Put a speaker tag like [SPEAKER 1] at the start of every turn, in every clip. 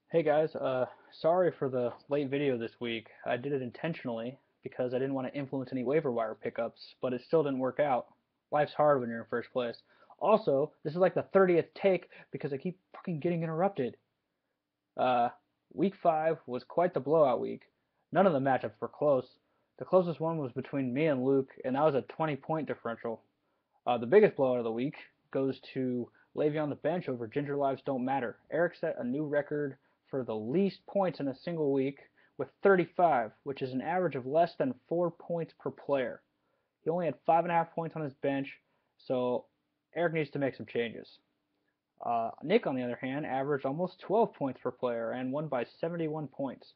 [SPEAKER 1] Hey guys, sorry for the late video this week. I did it intentionally because I didn't want to influence any waiver wire pickups, but it still didn't work out. Life's hard when you're in first place. Also, this is like the 30th take because I keep fucking getting interrupted. Uh, week 5 was quite the blowout week. None of the matchups were close. The closest one was between me and Luke, and that was a 20-point differential. The biggest blowout of the week goes to Le'Veon on the bench over Ginger Lives Don't Matter. Eric set a new record for the least points in a single week with 35, which is an average of less than 4 points per player. He only had 5.5 points on his bench, so Eric needs to make some changes. Nick, on the other hand, averaged almost 12 points per player and won by 71 points.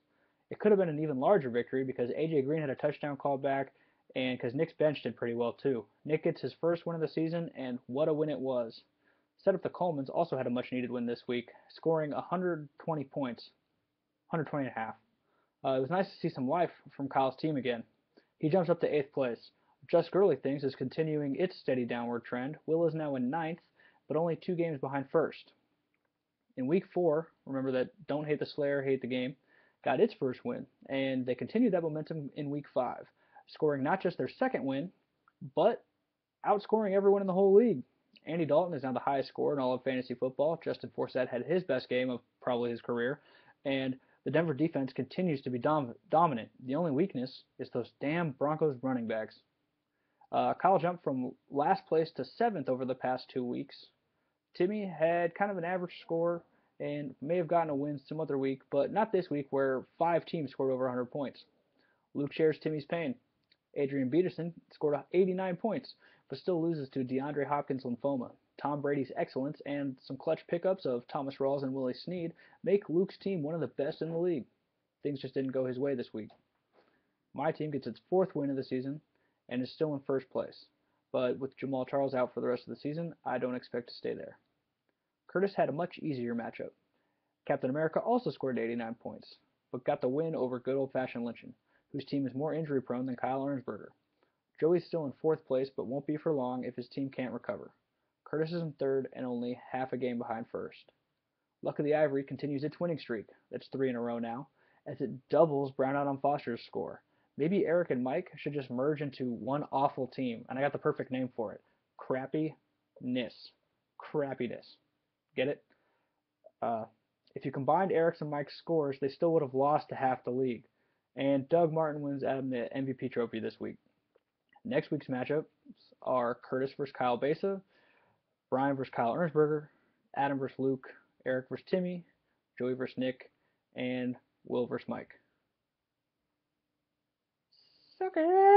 [SPEAKER 1] It could have been an even larger victory because AJ Green had a touchdown call back and because Nick's bench did pretty well too. Nick gets his first win of the season, and what a win it was. Set up the Colemans also had a much needed win this week, scoring 120 points, 120 and a half. It was nice to see some life from Kyle's team again. He jumps up to 8th place. Just Girly Things is continuing its steady downward trend. Will is now in ninth, but only 2 games behind first. In week 4, remember that Don't Hate the Slayer, Hate the Game, got its first win, and they continued that momentum in week 5, scoring not just their second win, but outscoring everyone in the whole league. Andy Dalton is now the highest scorer in all of fantasy football. Justin Forsett had his best game of probably his career, and the Denver defense continues to be dominant. The only weakness is those damn Broncos running backs. Kyle jumped from last place to 7th over the past 2 weeks. Timmy had kind of an average score and may have gotten a win some other week, but not this week where 5 teams scored over 100 points. Luke shares Timmy's pain. Adrian Peterson scored 89 points, but still loses to DeAndre Hopkins' lymphoma. Tom Brady's excellence and some clutch pickups of Thomas Rawls and Willie Snead make Luke's team one of the best in the league. Things just didn't go his way this week. My team gets its 4th win of the season and is still in first place, but with Jamal Charles out for the rest of the season, I don't expect to stay there. Curtis had a much easier matchup. Captain America also scored 89 points, but got the win over good old-fashioned Lynchon, whose team is more injury-prone than Kyle Ernsberger. Joey's still in 4th place, but won't be for long if his team can't recover. Curtis is in 3rd and only half a game behind first. Luck of the Ivory continues its winning streak. That's 3 in a row now, as it doubles Brownout on Foster's score. Maybe Eric and Mike should just merge into one awful team, and I got the perfect name for it. Crappiness. Crappiness. Get it? Uh, if you combined Eric's and Mike's scores, they still would have lost to half the league. And Doug Martin wins Adam the MVP trophy this week. Next week's matchups are Curtis versus Kyle Besa, Brian versus Kyle Ernsberger, Adam versus Luke, Eric versus Timmy, Joey versus Nick, and Will versus Mike. Suck it!